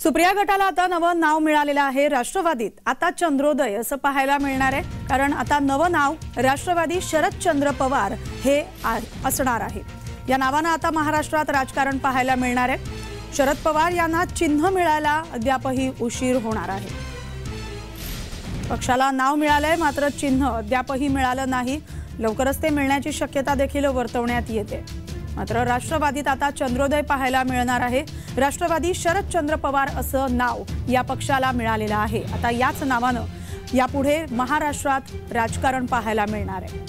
सुप्रिया गटाला आता नवं नाव मिळालेलं आहे। राष्ट्रवादीत आता चंद्रोदय असं पाहायला मिळणार आहे, कारण आता नवं नाव राष्ट्रवादी शरदचंद्र पवार हे असणार आहे। या नावानं आता महाराष्ट्रात राजकारण पाहायला मिळणार आहे। शरद पवार यांना चिन्ह मिळायला अद्यापही उशीर होणार आहे। पक्षाला नाव मिळालंय, मात्र चिन्ह अद्यापही मिळालं नाही। लवकरच ते मिळण्याची शक्यता देखील वर्तवण्यात येते। मात्र राष्ट्रवादीत आता चंद्रोदय पाहायला मिळणार आहे। राष्ट्रवादी शरदचंद्र पवार असं नाव या पक्षाला मिळालेलं आहे। आता याच नावानं यापुढे महाराष्ट्रात राजकारण पाहायला मिळणार आहे।